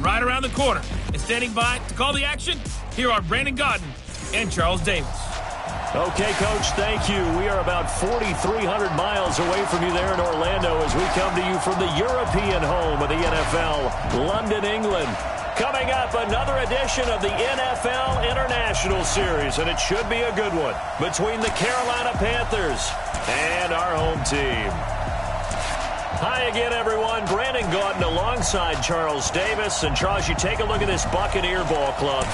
right around the corner. And standing by to call the action, here are Brandon Gaudin and Charles Davis. Okay, Coach, thank you. We are about 4,300 miles away from you there in Orlando as we come to you from the European home of the NFL, London, England. Coming up, another edition of the NFL International Series, and it should be a good one between the Carolina Panthers and our home team. Hi again, everyone. Brandon Gaudin alongside Charles Davis. And, Charles, you take a look at this Buccaneer ball club.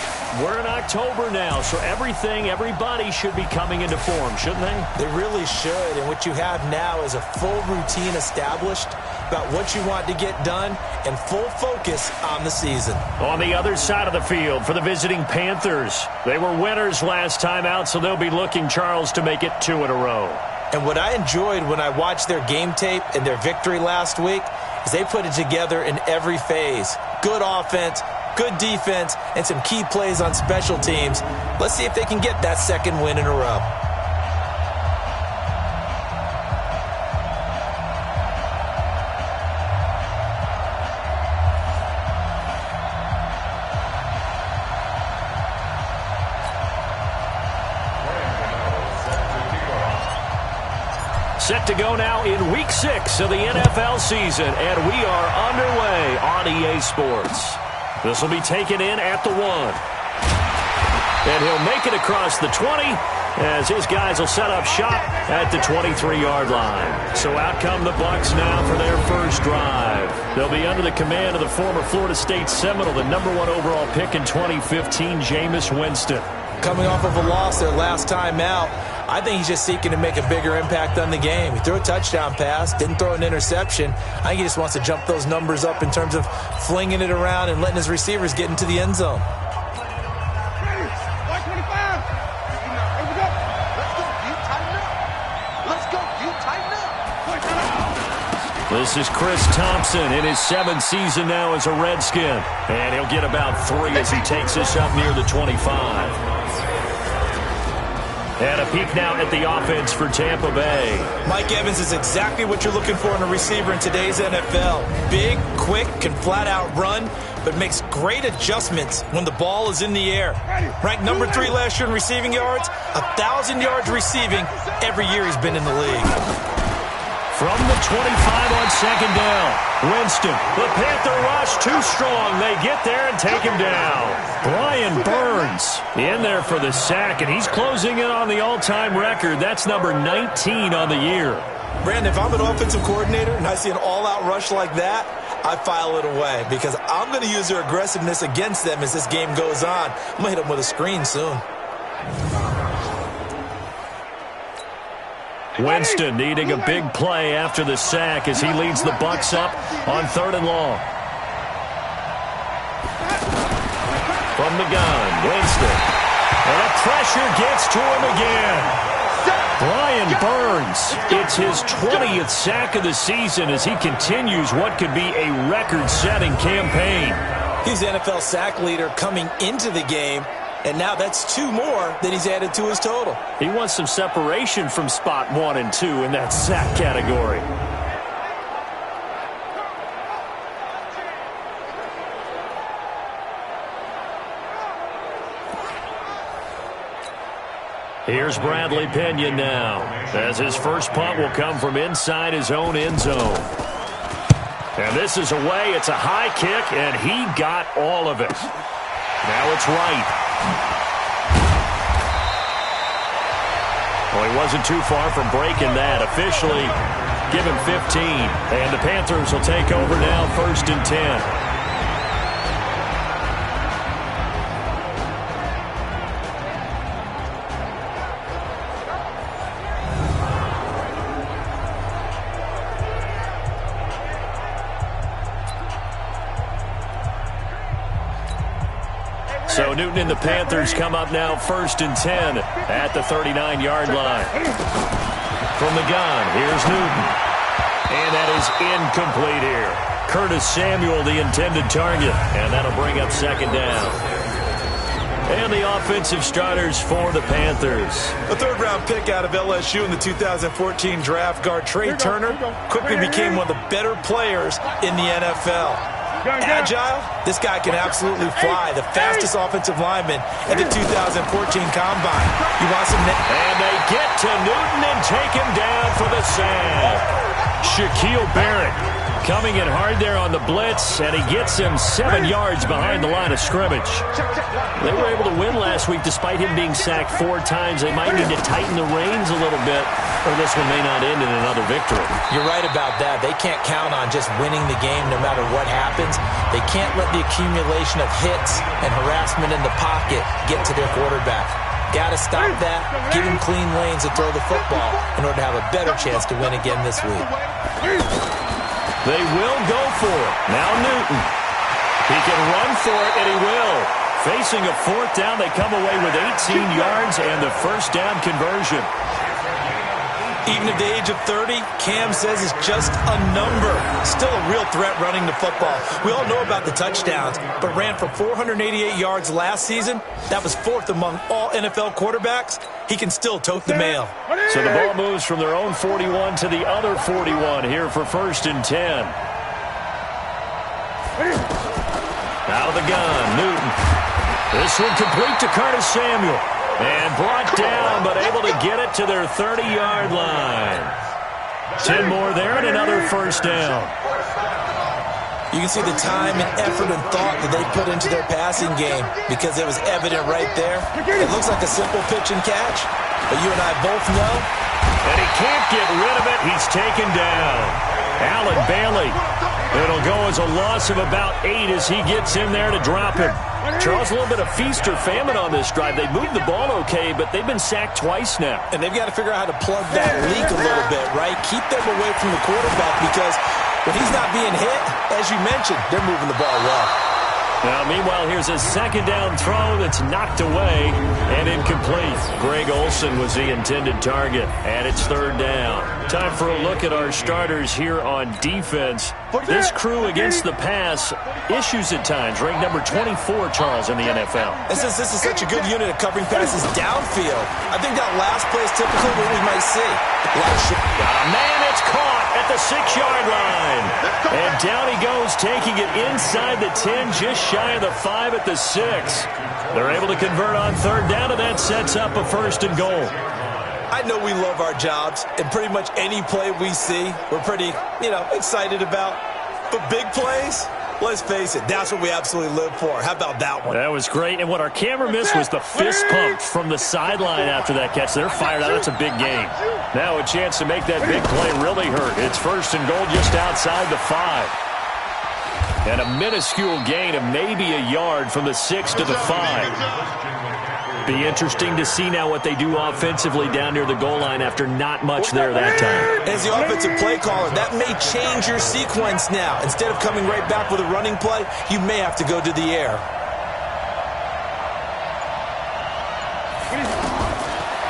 We're in October now, so everybody should be coming into form, shouldn't they? They really should. And what you have now is a full routine established about what you want to get done and full focus on the season. On the other side of the field for the visiting Panthers, they were winners last time out, so they'll be looking, Charles, to make it 2 in a row. And what I enjoyed when I watched their game tape and their victory last week is they put it together in every phase. Good offense, good defense, and some key plays on special teams. Let's see if they can get that second win in a row. Set to go now in Week 6 of the NFL season, and we are underway on EA Sports. This will be taken in at the 1. And he'll make it across the 20 as his guys will set up shop at the 23-yard line. So out come the Bucs now for their first drive. They'll be under the command of the former Florida State Seminole, the #1 overall pick in 2015, Jameis Winston. Coming off of a loss their last time out, I think he's just seeking to make a bigger impact on the game. He threw a touchdown pass, didn't throw an interception. I think he just wants to jump those numbers up in terms of flinging it around and letting his receivers get into the end zone. This is Chris Thompson in his 7th season now as a Redskin. And he'll get about 3 as he takes this up near the 25. And a peek now at the offense for Tampa Bay. Mike Evans is exactly what you're looking for in a receiver in today's NFL. Big, quick, can flat-out run, but makes great adjustments when the ball is in the air. Ranked number 3 last year in receiving yards, 1,000 yards receiving every year he's been in the league. From the 25 on second down, Winston, the Panther rush too strong. They get there and take him down. Brian Burns in there for the sack, and he's closing in on the all-time record. That's number 19 on the year. Brandon, if I'm an offensive coordinator and I see an all-out rush like that, I file it away because I'm going to use their aggressiveness against them as this game goes on. I'm going to hit them with a screen soon. Winston needing a big play after the sack as he leads the Bucs up on 3rd and long. From the gun, Winston. And the pressure gets to him again. Brian Burns, it's his 20th sack of the season as he continues what could be a record-setting campaign. He's the NFL sack leader coming into the game. And now that's 2 more that he's added to his total. He wants some separation from spot 1 and 2 in that sack category. Here's Bradley Pinion now, as his first punt will come from inside his own end zone. And this is away. It's a high kick, and he got all of it. Now it's right. Well, he wasn't too far from breaking that. Officially, give him 15. And the Panthers will take over now, 1st and 10. So Newton and the Panthers come up now 1st and 10 at the 39-yard line. From the gun, here's Newton. And that is incomplete here. Curtis Samuel, the intended target. And that'll bring up 2nd down. And the offensive starters for the Panthers. A 3rd-round pick out of LSU in the 2014 draft, guard Trey Turner quickly became one of the better players in the NFL. Agile, this guy can absolutely fly. The fastest offensive lineman in the 2014 Combine. You want some... And they get to Newton and take him down for the sack. Shaquille Barrett coming in hard there on the blitz, and he gets him 7 yards behind the line of scrimmage. They were able to win last week despite him being sacked 4 times. They might need to tighten the reins a little bit, or this one may not end in another victory. You're right about that. They can't count on just winning the game no matter what happens. They can't let the accumulation of hits and harassment in the pocket get to their quarterback. Got to stop that, give him clean lanes to throw the football in order to have a better chance to win again this week. They will go for it. Now Newton. He can run for it, and he will. Facing a 4th down, they come away with 18 yards and the first down conversion. Even at the age of 30, Cam says it's just a number. Still a real threat running the football. We all know about the touchdowns, but ran for 488 yards last season. That was 4th among all NFL quarterbacks. He can still tote the mail. So the ball moves from their own 41 to the other 41 here for 1st and 10. Out of the gun, Newton. This one complete to Curtis Samuel. And brought down, but able to get it to their 30-yard line. 10 more there and another first down. You can see the time and effort and thought that they put into their passing game because it was evident right there. It looks like a simple pitch and catch, but you and I both know. And he can't get rid of it. He's taken down. Allen Bailey. It'll go as a loss of about 8 as he gets in there to drop him. Charles, a little bit of feast or famine on this drive. They moved the ball okay, but they've been sacked twice now. And they've got to figure out how to plug that leak a little bit, right? Keep them away from the quarterback because when he's not being hit, as you mentioned, they're moving the ball well. Now, meanwhile, here's a 2nd down throw that's knocked away and incomplete. Greg Olsen was the intended target, and it's 3rd down. Time for a look at our starters here on defense. This crew against the pass, issues at times, ranked number 24, Charles, in the NFL. And since this is such a good unit of covering passes downfield, I think that last play is typically what we might see. Got a man, it's caught at the 6-yard line. And down he goes, taking it inside the 10, just shy of the 5 at the 6. They're able to convert on 3rd down, and that sets up a 1st and goal. I know we love our jobs, and pretty much any play we see, we're pretty, excited about. But big plays, let's face it, that's what we absolutely live for. How about that one? That was great, and what our camera missed was the fist pump from the sideline after that catch. They're fired out. That's a big game. Now a chance to make that big play really hurt. It's 1st and goal just outside the 5. And a minuscule gain of maybe a yard from the 6 to the 5. Be interesting to see now what they do offensively down near the goal line after not much there that time. As the offensive play caller, that may change your sequence now. Instead of coming right back with a running play, you may have to go to the air.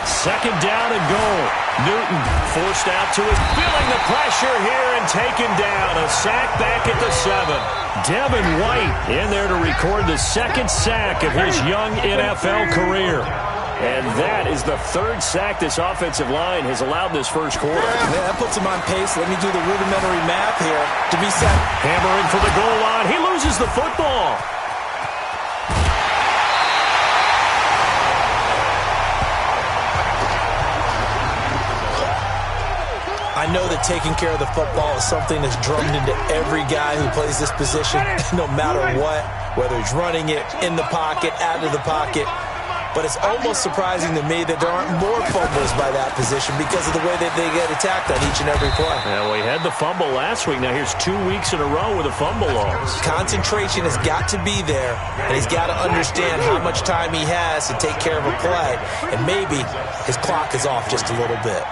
Second down and goal. Newton forced out to it, feeling the pressure here and taken down. A sack back at the 7. Devin White in there to record the 2nd sack of his young NFL career. And that is the 3rd sack this offensive line has allowed this first quarter. Yeah, that puts him on pace. Let me do the rudimentary math here to be set. Hammering for the goal line. He loses the football. I know that taking care of the football is something that's drummed into every guy who plays this position, no matter what, whether he's running it, in the pocket, out of the pocket. But it's almost surprising to me that there aren't more fumbles by that position because of the way that they get attacked on each and every play. Yeah, we had the fumble last week. Now here's 2 weeks in a row with a fumble loss. Concentration has got to be there, and he's got to understand how much time he has to take care of a play. And maybe his clock is off just a little bit.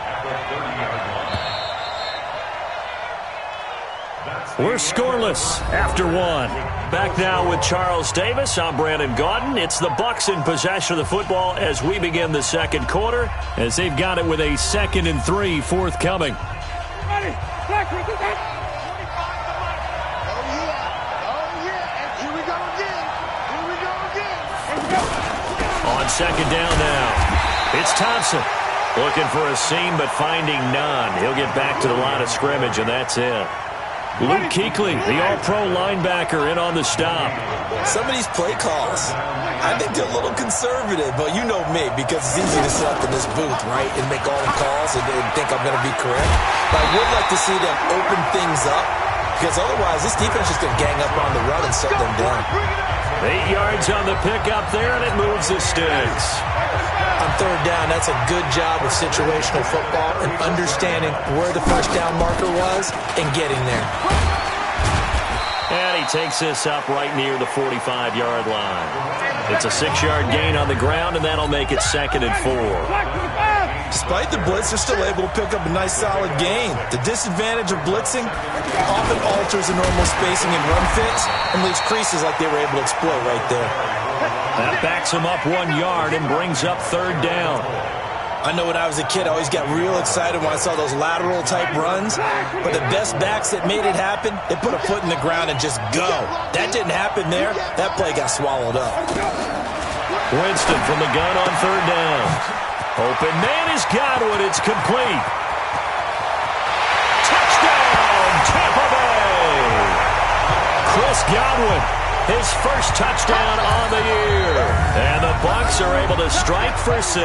We're scoreless after 1. Back now with Charles Davis. I'm Brandon Gaudin. It's the Bucs in possession of the football as we begin the 2nd quarter, as they've got it with a 2nd and 3 forthcoming. On 2nd down now. It's Thompson looking for a seam but finding none. He'll get back to the line of scrimmage, and that's it. Luke Kuechly, the all-pro linebacker, in on the stop. Some of these play calls, I think they're a little conservative, but you know me, because it's easy to sit up in this booth, right, and make all the calls and think I'm going to be correct. But I would like to see them open things up, because otherwise this defense is going to gang up on the run and shut them down. 8 yards on the pickup there, and it moves the sticks. On third down, that's a good job of situational football and understanding where the first down marker was and getting there. And he takes this up right near the 45-yard line. It's a 6-yard gain on the ground, and that'll make it 2nd and 4. Despite the blitz, they're still able to pick up a nice, solid gain. The disadvantage of blitzing often alters the normal spacing and run fits and leaves creases like they were able to exploit right there. That backs him up 1 yard and brings up 3rd down. I know when I was a kid, I always got real excited when I saw those lateral-type runs. But the best backs that made it happen, they put a foot in the ground and just go. That didn't happen there. That play got swallowed up. Winston from the gun on 3rd down. Open man is Godwin. It's complete. Touchdown, Tampa Bay. Chris Godwin, his first touchdown on the year. And the Bucs are able to strike for 6.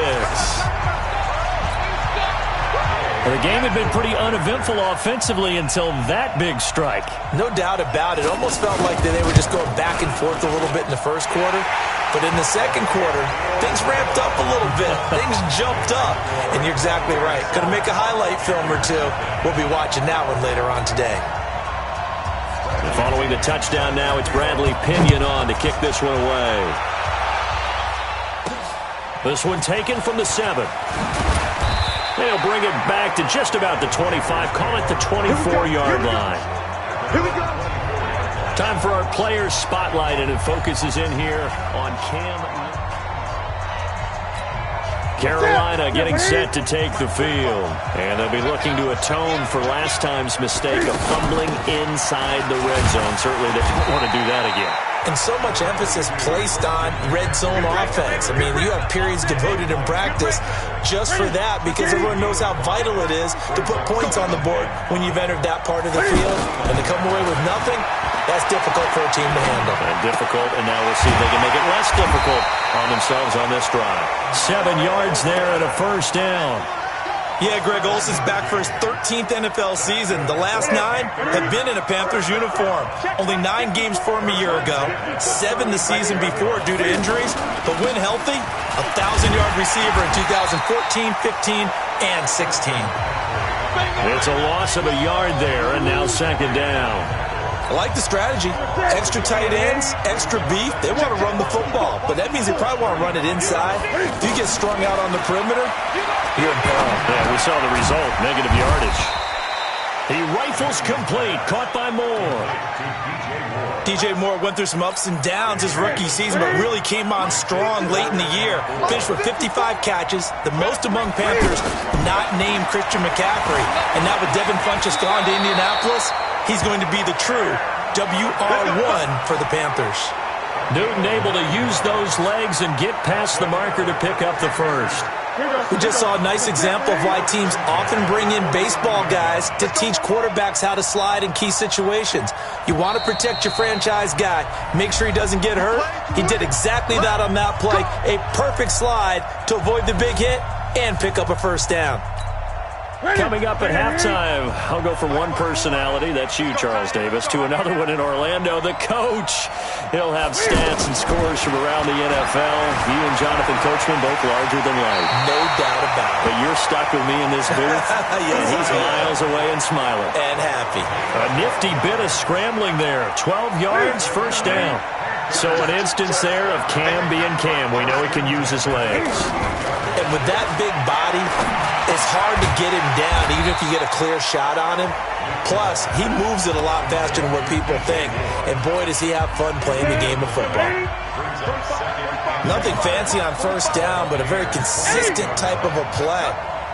The game had been pretty uneventful offensively until that big strike. No doubt about it. Almost felt like they were just going back and forth a little bit in the first quarter. But in the second quarter, things ramped up a little bit. Things jumped up. And you're exactly right. Going to make a highlight film or two. We'll be watching that one later on today. And following the touchdown now, it's Bradley Pinion on to kick this one away. This one taken from the 7. They'll bring it back to just about the 25. Call it the 24-yard line. Here we go. Time for our players' spotlight, and it focuses in here on Cam. Carolina getting set to take the field. And they'll be looking to atone for last time's mistake of fumbling inside the red zone. Certainly they don't want to do that again. And so much emphasis placed on red zone offense. I mean, you have periods devoted in practice just for that because everyone knows how vital it is to put points on the board when you've entered that part of the field. And to come away with nothing, that's difficult for a team to handle. And difficult, and now we'll see if they can make it less difficult on themselves on this drive. 7 yards there and a first down. Yeah, Greg Olsen's back for his 13th NFL season. The last 9 have been in a Panthers uniform. Only 9 games for him a year ago, 7 the season before due to injuries. But when healthy, a 1,000-yard receiver in 2014, 15, and 16. It's a loss of a yard there, and now 2nd down. I like the strategy. Extra tight ends, extra beef. They want to run the football, but that means they probably want to run it inside. If you get strung out on the perimeter, you're in peril. Yeah, we saw the result, negative yardage. He rifles complete, caught by Moore. DJ Moore went through some ups and downs his rookie season, but really came on strong late in the year. Finished with 55 catches, the most among Panthers not named Christian McCaffrey. And now with Devin Funchess gone to Indianapolis, he's going to be the true WR1 for the Panthers. Newton able to use those legs and get past the marker to pick up the first. We just saw a nice example of why teams often bring in baseball guys to teach quarterbacks how to slide in key situations. You want to protect your franchise guy. Make sure he doesn't get hurt. He did exactly that on that play. A perfect slide to avoid the big hit and pick up a first down. Coming up at halftime, I'll go from one personality, that's you, Charles Davis, to another one in Orlando, the coach. He'll have stats and scores from around the NFL. You and Jonathan Coachman, both larger than life. No doubt about it. But you're stuck with me in this booth, yes, and he's miles away and smiling. And happy. A nifty bit of scrambling there. 12 yards, first down. So an instance there of Cam being Cam. We know he can use his legs. And with that big body, it's hard to get him down, even if you get a clear shot on him. Plus, he moves it a lot faster than what people think. And boy, does he have fun playing the game of football. Nothing fancy on first down, but a very consistent type of a play.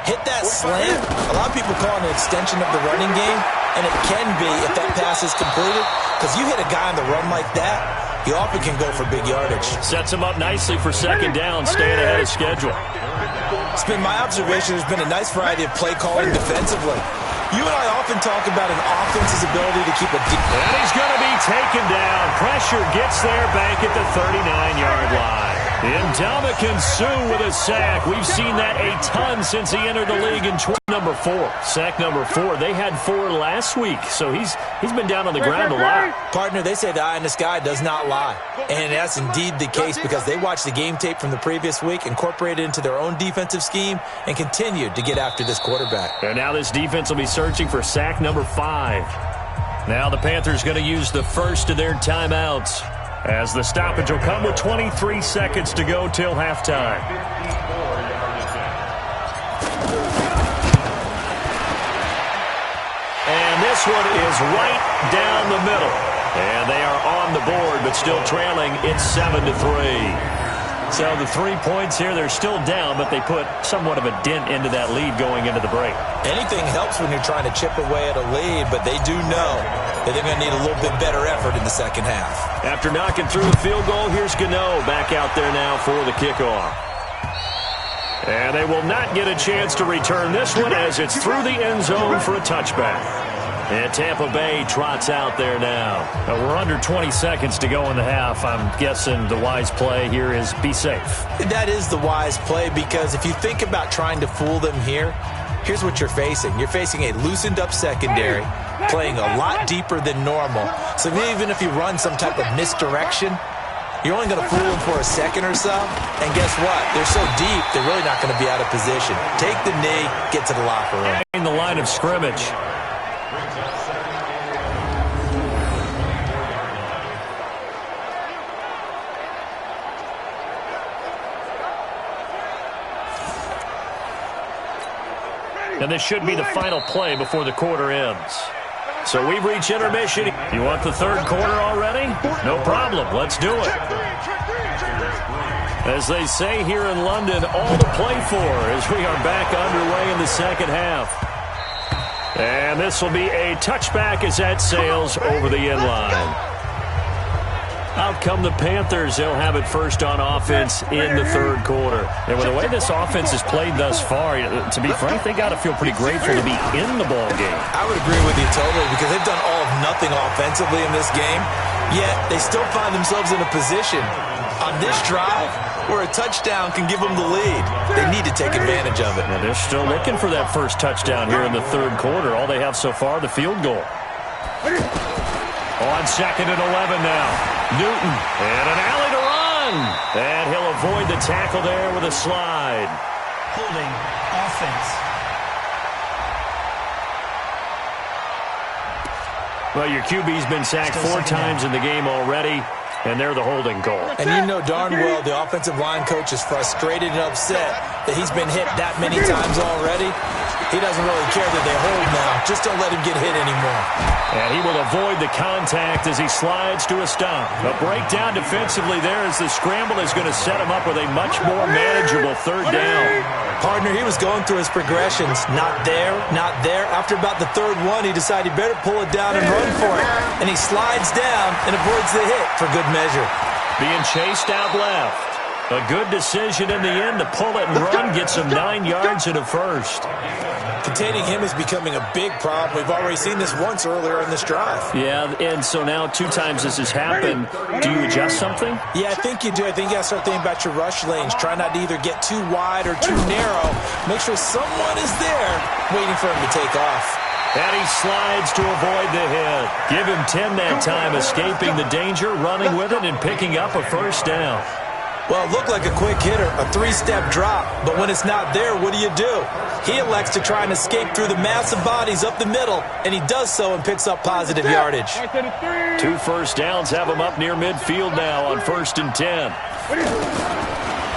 Hit that slant. A lot of people call it an extension of the running game, and it can be if that pass is completed. Because you hit a guy on the run like that, you often can go for big yardage. Sets him up nicely for 2nd down, staying ahead of schedule. It's been my observation there's been a nice variety of play calling defensively. You and I often talk about an offense's ability to keep a deep... And he's going to be taken down. Pressure gets there back at the 39-yard line. Ndamukong Suh with a sack. We've seen that a ton since he entered the league in number 4. Sack number 4. They had 4 last week, so he's been down on the ground a lot. Partner, they say the eye in the sky does not lie. And that's indeed the case because they watched the game tape from the previous week, incorporated it into their own defensive scheme, and continued to get after this quarterback. And now this defense will be searching for sack number 5. Now the Panthers going to use the first of their timeouts, as the stoppage will come with 23 seconds to go till halftime. And this one is right down the middle. And they are on the board, but still trailing. It's 7-3. So the 3 points here, they're still down, but they put somewhat of a dent into that lead going into the break. Anything helps when you're trying to chip away at a lead, but they do know that they're going to need a little bit better effort in the second half. After knocking through the field goal, here's Gano back out there now for the kickoff. And they will not get a chance to return this one as it's through the end zone for a touchback. And Tampa Bay trots out there now. We're under 20 seconds to go in the half. I'm guessing the wise play here is be safe. That is the wise play because if you think about trying to fool them here, here's what you're facing. You're facing a loosened up secondary, playing a lot deeper than normal. So even if you run some type of misdirection, you're only going to fool them for a second or so. And guess what? They're so deep, they're really not going to be out of position. Take the knee, get to the locker room. In the line of scrimmage. And this should be the final play before the quarter ends. So we've reached intermission. You want the third quarter already? No problem. Let's do it. As they say here in London, all to play for as we are back underway in the second half. And this will be a touchback as that sails over the end line. Out come the Panthers. They'll have it first on offense in the third quarter. And with the way this offense has played thus far, to be frank, they got to feel pretty grateful to be in the ball game. I would agree with you totally because they've done all of nothing offensively in this game, yet they still find themselves in a position on this drive where a touchdown can give them the lead. They need to take advantage of it. And they're still looking for that first touchdown here in the third quarter. All they have so far, the field goal. On 2nd and 11 now. Newton, and an alley to run. And he'll avoid the tackle there with a slide. Holding offense. Well, your QB's been sacked 4 times in the game already, and they're the holding call. And you know darn well the offensive line coach is frustrated and upset that he's been hit that many times already. He doesn't really care that they hold now. Just don't let him get hit anymore. And he will avoid the contact as he slides to a stop. A breakdown defensively there as the scramble is going to set him up with a much more manageable third down. Partner, he was going through his progressions. Not there, not there. After about the third one, he decided he better pull it down and run for it. And he slides down and avoids the hit for good measure. Being chased out left. A good decision in the end to pull it and run, get some 9 yards and a first. Containing him is becoming a big problem. We've already seen this once earlier in this drive. Yeah, and so now 2 times this has happened. Do you adjust something? Yeah, I think you do. I think you got to start thinking about your rush lanes. Try not to either get too wide or too narrow. Make sure someone is there waiting for him to take off. And he slides to avoid the hit. Give him 10 that time, escaping the danger, running with it, and picking up a first down. Well, it looked like a quick hitter, a 3-step drop. But when it's not there, what do? He elects to try and escape through the massive bodies up the middle, and he does so and picks up positive yardage. 2 first downs have him up near midfield now on 1st and 10.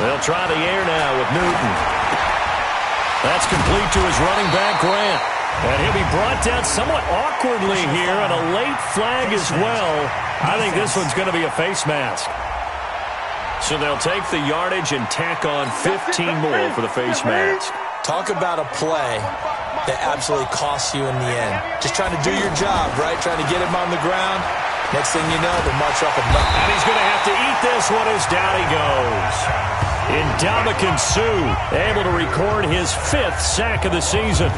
They'll try the air now with Newton. That's complete to his running back, Grant. And he'll be brought down somewhat awkwardly here, and a late flag as well. I think this one's going to be a face mask. So they'll take the yardage and tack on 15 more for the face mask. Talk about a play that absolutely costs you in the end. Just trying to do your job, right? Trying to get him on the ground. Next thing you know, they'll march up and down. And he's going to have to eat this one as down he goes. Ndamukong Suh able to record his 5th sack of the season.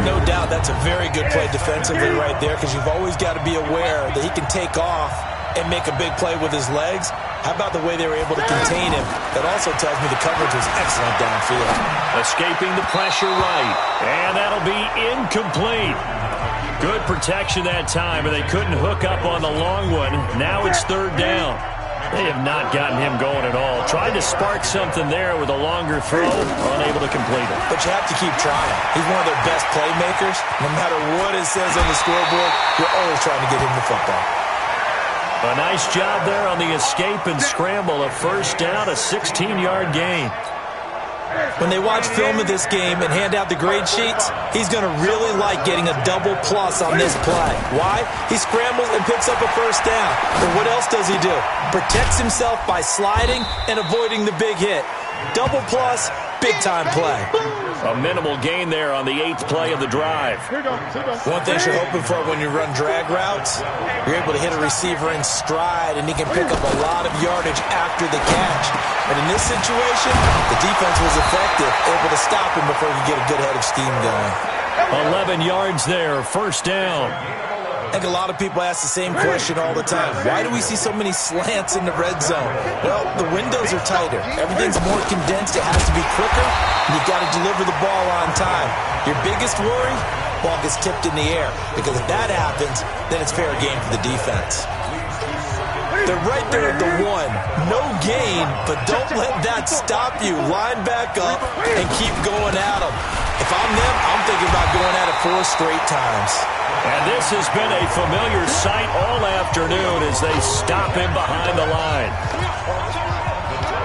No doubt that's a very good play defensively right there, because you've always got to be aware that he can take off and make a big play with his legs. How about the way they were able to contain him? That also tells me the coverage was excellent downfield. Escaping the pressure right, and that'll be incomplete. Good protection that time, but they couldn't hook up on the long one. Now it's 3rd down. They have not gotten him going at all. Tried to spark something there with a longer throw, unable to complete it. But you have to keep trying. He's one of their best playmakers. No matter what it says on the scoreboard, you're always trying to get him the football. A nice job there on the escape and scramble. A 1st down, a 16-yard gain. When they watch film of this game and hand out the grade sheets, he's going to really like getting a double plus on this play. Why? He scrambles and picks up a 1st down. But what else does he do? Protects himself by sliding and avoiding the big hit. Double plus, big-time play. A minimal gain there on the 8th play of the drive. One thing you're hoping for when you run drag routes, you're able to hit a receiver in stride, and he can pick up a lot of yardage after the catch. But in this situation, the defense was effective, able to stop him before he could get a good head of steam going. 11 yards there, 1st down. I think a lot of people ask the same question all the time. Why do we see so many slants in the red zone? Well, the windows are tighter. Everything's more condensed. It has to be quicker, and you've got to deliver the ball on time. Your biggest worry? Ball gets tipped in the air, because if that happens, then it's fair game for the defense. They're right there at the 1. No gain, but don't let that stop you. Line back up and keep going at them. If I'm them, I'm thinking about going at it 4 straight times. And this has been a familiar sight all afternoon as they stop him behind the line.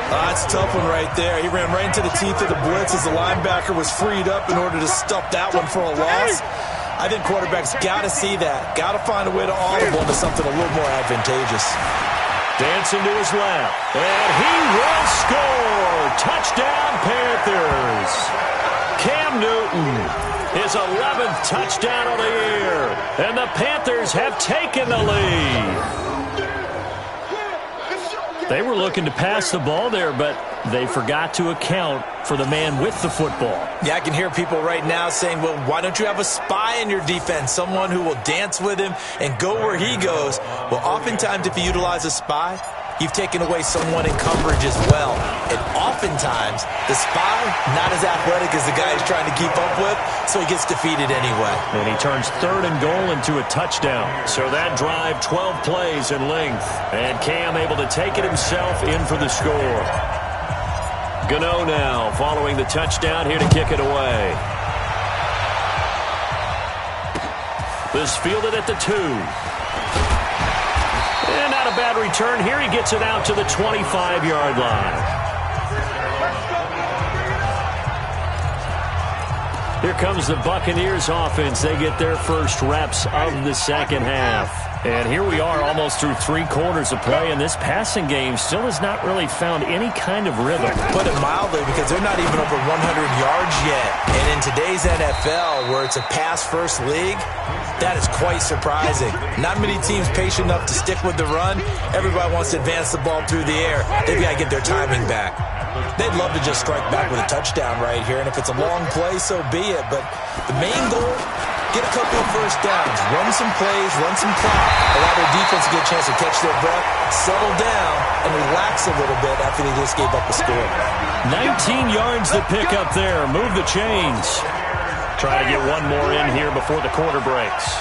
That's a tough one right there. He ran right into the teeth of the blitz as the linebacker was freed up in order to stuff that one for a loss. I think quarterbacks got to see that. Got to find a way to audible into something a little more advantageous. Dancing to his left. And he will score. Touchdown, Panthers. Cam Newton. His 11th touchdown of the year. And the Panthers have taken the lead. They were looking to pass the ball there, but they forgot to account for the man with the football. Yeah, I can hear people right now saying, well, why don't you have a spy in your defense? Someone who will dance with him and go where he goes. Well, oftentimes if you utilize a spy, you've taken away someone in coverage as well. And oftentimes, the spy, not as athletic as the guy he's trying to keep up with, so he gets defeated anyway. And he turns 3rd and goal into a touchdown. So that drive, 12 plays in length. And Cam able to take it himself in for the score. Gano now following the touchdown here to kick it away. This fielded at the 2. And not a bad return here. He gets it out to the 25-yard line. Here comes the Buccaneers offense. They get their first reps of the 2nd half. And here we are almost through 3 quarters of play, and this passing game still has not really found any kind of rhythm. Put it mildly, because they're not even over 100 yards yet. And in today's NFL, where it's a pass-first league, that is quite surprising. Not many teams patient enough to stick with the run. Everybody wants to advance the ball through the air. They've got to get their timing back. They'd love to just strike back with a touchdown right here, and if it's a long play, so be it. But the main goal, get a couple of first downs, run some plays, run some clock, allow their defense to get a chance to catch their breath, settle down, and relax a little bit after they just gave up a score. 19 yards to pick up there. Move the chains. Try to get one more in here before the quarter breaks.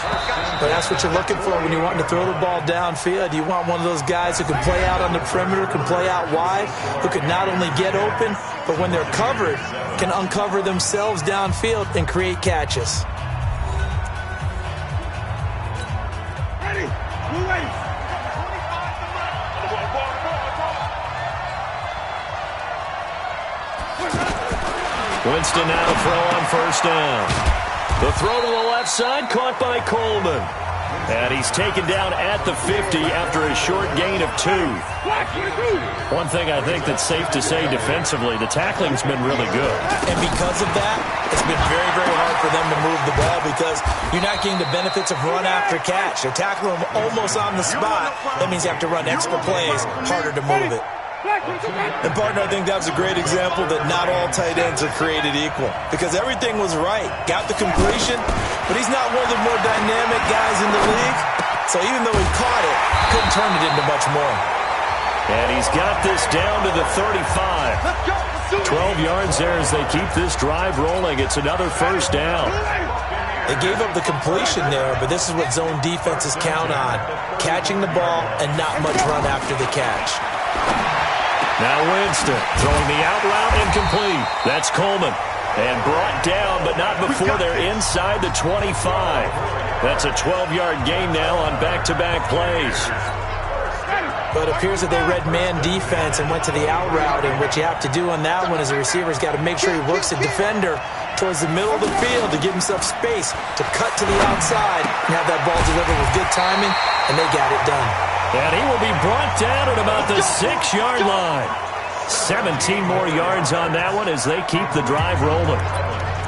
But that's what you're looking for when you're wanting to throw the ball downfield. You want one of those guys who can play out on the perimeter, can play out wide, who can not only get open, but when they're covered, can uncover themselves downfield and create catches. Winston now to throw on first down. The throw to the left side, caught by Coleman. And he's taken down at the 50 after a short gain of 2. One thing I think that's safe to say defensively, the tackling's been really good. And because of that, it's been very, very hard for them to move the ball because you're not getting the benefits of run after catch. They're tackling them almost on the spot. That means you have to run extra plays, harder to move it. And, partner, I think that was a great example that not all tight ends are created equal, because everything was right. Got the completion, but he's not one of the more dynamic guys in the league. So even though he caught it, couldn't turn it into much more. And he's got this down to the 35. 12 yards there as they keep this drive rolling. It's another first down. They gave up the completion there, but this is what zone defenses count on. Catching the ball and not much run after the catch. Now Winston throwing the out route incomplete. That's Coleman. And brought down, but not before they're inside the 25. That's a 12-yard gain now on back-to-back plays. But it appears that they read man defense and went to the out route, and what you have to do on that one is the receiver's got to make sure he works the defender towards the middle of the field to give himself space to cut to the outside and have that ball delivered with good timing, and they got it done. And he will be brought down at about the 6-yard line. 17 more yards on that one as they keep the drive rolling.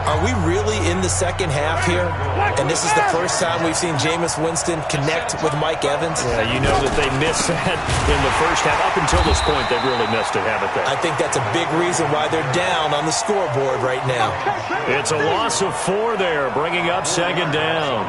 Are we really in the second half here? And this is the first time we've seen Jameis Winston connect with Mike Evans? Yeah, you know that they missed that in the first half. Up until this point, they've really missed it, haven't they? I think that's a big reason why they're down on the scoreboard right now. It's a loss of 4 there, bringing up second down.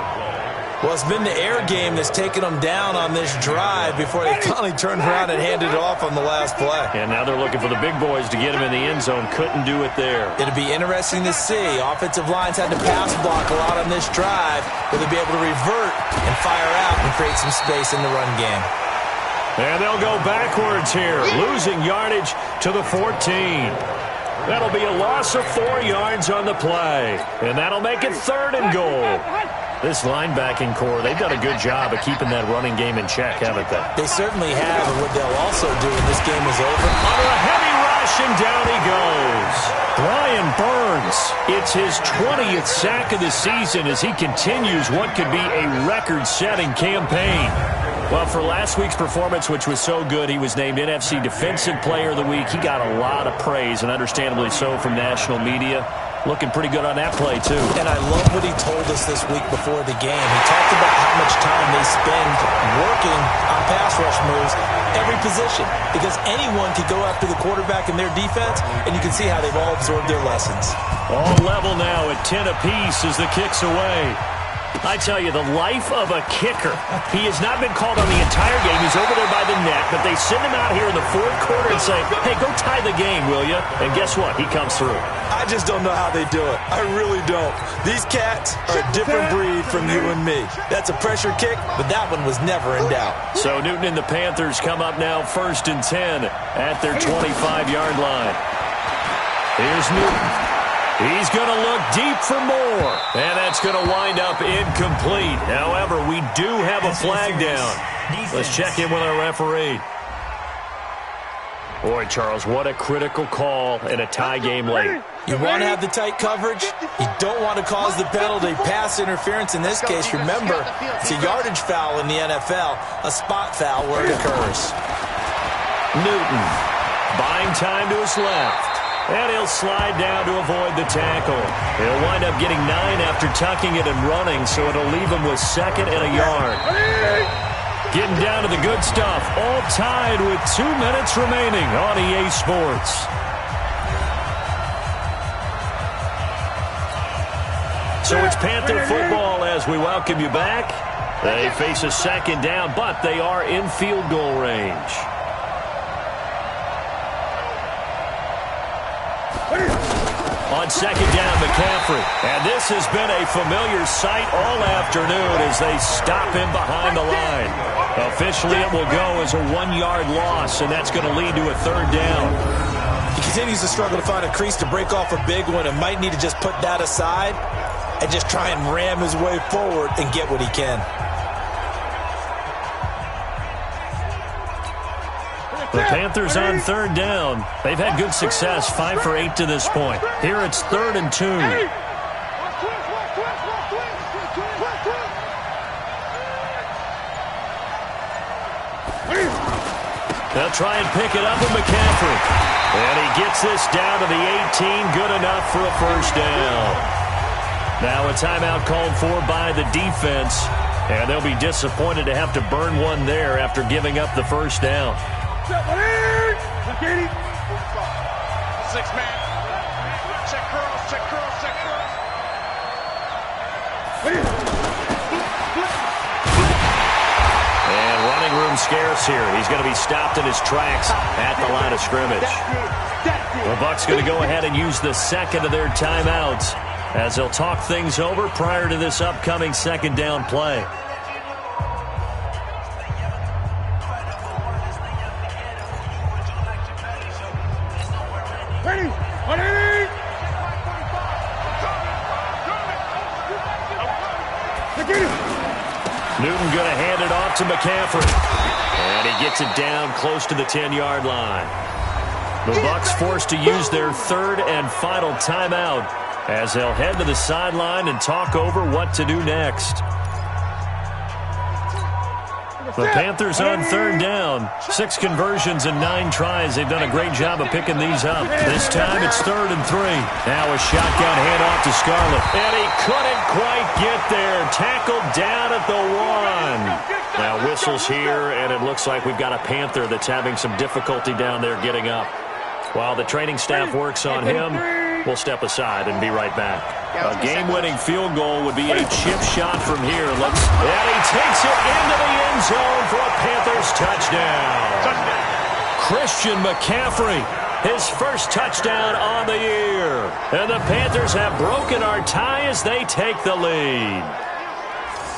Well, it's been the air game that's taken them down on this drive before they finally turned around and handed it off on the last play. And now they're looking for the big boys to get him in the end zone. Couldn't do it there. It'll be interesting to see. Offensive lines had to pass block a lot on this drive. Will they be able to revert and fire out and create some space in the run game? And they'll go backwards here, losing yardage to the 14. That'll be a loss of 4 yards on the play. And that'll make it 3rd and goal. This linebacking core, they've done a good job of keeping that running game in check, haven't they? They certainly have, and what they'll also do when this game is over. Under a heavy rush, and down he goes. Brian Burns, it's his 20th sack of the season as he continues what could be a record-setting campaign. Well, for last week's performance, which was so good, he was named NFC Defensive Player of the Week. He got a lot of praise, and understandably so, from national media. Looking pretty good on that play, too. And I love what he told us this week before the game. He talked about how much time they spend working on pass rush moves, every position, because anyone could go after the quarterback in their defense, and you can see how they've all absorbed their lessons. All level now at 10 apiece as the kick's away. I tell you, the life of a kicker. He has not been called on the entire game. He's over there by the net, but they send him out here in the 4th quarter and say, hey, go tie the game, will you? And guess what? He comes through. I just don't know how they do it. I really don't. These cats are a different breed from you and me. That's a pressure kick, but that one was never in doubt. So Newton and the Panthers come up now 1st and 10 at their 25-yard line. Here's Newton. He's going to look deep for more, and that's going to wind up incomplete. However, we do have a flag down. Let's check in with our referee. Boy, Charles, what a critical call in a tie game late. You want to have the tight coverage. You don't want to cause the penalty. Pass interference in this case, remember, it's a yardage foul in the NFL, a spot foul where it occurs. Newton buying time to his left. And he'll slide down to avoid the tackle. He'll wind up getting 9 after tucking it and running, so it'll leave him with 2nd and a yard. Getting down to the good stuff, all tied with 2 minutes remaining on EA Sports. So it's Panther football as we welcome you back. They face a 2nd down, but they are in field goal range. On 2nd down, McCaffrey. And this has been a familiar sight all afternoon as they stop him behind the line. Officially, it will go as a 1-yard loss, and that's going to lead to a 3rd down. He continues to struggle to find a crease to break off a big one and might need to just put that aside and just try and ram his way forward and get what he can. The Panthers on 3rd down. They've had good success, 5 for 8 to this point. Here it's 3rd and 2. They'll try and pick it up with McCaffrey. And he gets this down to the 18, good enough for a 1st down. Now a timeout called for by the defense. And they'll be disappointed to have to burn one there after giving up the 1st down. 6-man. Check curls, check curls, check curls. And running room scarce here. He's going to be stopped in his tracks at the line of scrimmage. The Bucs going to go ahead and use the second of their timeouts as they'll talk things over prior to this upcoming second down play. Newton going to hand it off to McCaffrey. And he gets it down close to the 10-yard line. The Bucs forced to use their third and final timeout as they'll head to the sideline and talk over what to do next. The Panthers on third down. 6 conversions and 9 tries. They've done a great job of picking these up. This time it's 3rd and 3. Now a shotgun handoff to Scarlett. And he couldn't quite get there. Tackled down at the 1. Now whistles here, and it looks like we've got a Panther that's having some difficulty down there getting up. While the training staff works on him, we'll step aside and be right back. A game-winning field goal would be a chip shot from here. And he takes it into the end zone for a Panthers touchdown. Christian McCaffrey, his first touchdown on the year. And the Panthers have broken our tie as they take the lead.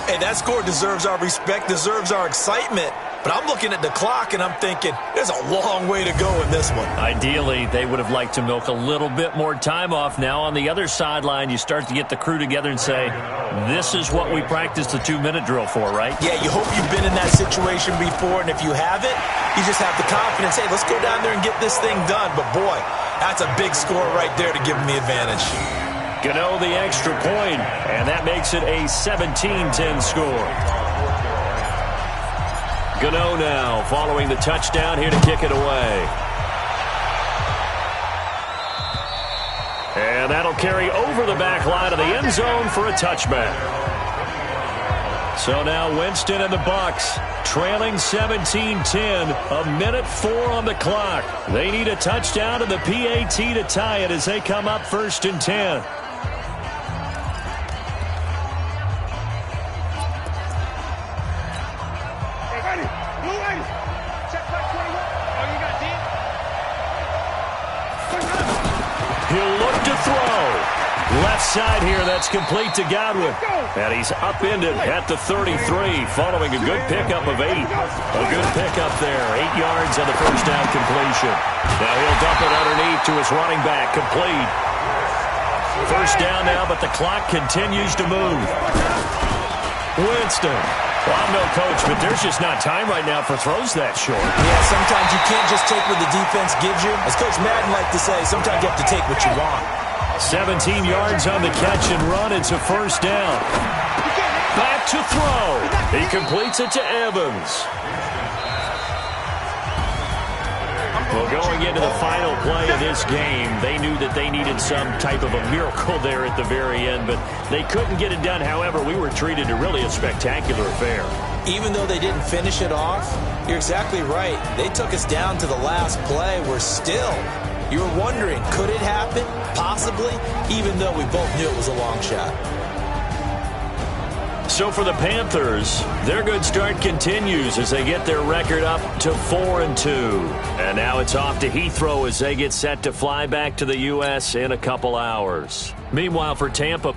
Hey, that score deserves our respect, deserves our excitement. But I'm looking at the clock, and I'm thinking, there's a long way to go in this one. Ideally, they would have liked to milk a little bit more time off. Now, on the other sideline, you start to get the crew together and say, this is what we practiced the 2-minute drill for, right? Yeah, you hope you've been in that situation before, and if you haven't, you just have the confidence, hey, let's go down there and get this thing done. But, boy, that's a big score right there to give them the advantage. Gano the extra point, and that makes it a 17-10 score. Gano now following the touchdown here to kick it away. And that'll carry over the back line of the end zone for a touchback. So now Winston and the Bucs trailing 17-10, 1:04 on the clock. They need a touchdown and the PAT to tie it as they come up 1st and 10. He'll look to throw. Left side here, that's complete to Godwin. And he's upended at the 33 following a good pickup of 8. A good pickup there, 8 yards on the first down completion. Now he'll dump it underneath to his running back, complete. First down now, but the clock continues to move. Winston. Well, I'm no coach, but there's just not time right now for throws that short. Yeah, sometimes you can't just take what the defense gives you. As Coach Madden liked to say, sometimes you have to take what you want. 17 yards on the catch and run. It's a first down. Back to throw. He completes it to Evans. Well, going into the final play of this game, they knew that they needed some type of a miracle there at the very end, but they couldn't get it done. However, we were treated to really a spectacular affair. Even though they didn't finish it off, you're exactly right. They took us down to the last play. You were wondering, could it happen? Possibly, even though we both knew it was a long shot. So for the Panthers, their good start continues as they get their record up to 4-2. And now it's off to Heathrow as they get set to fly back to the U.S. in a couple hours. Meanwhile, for Tampa...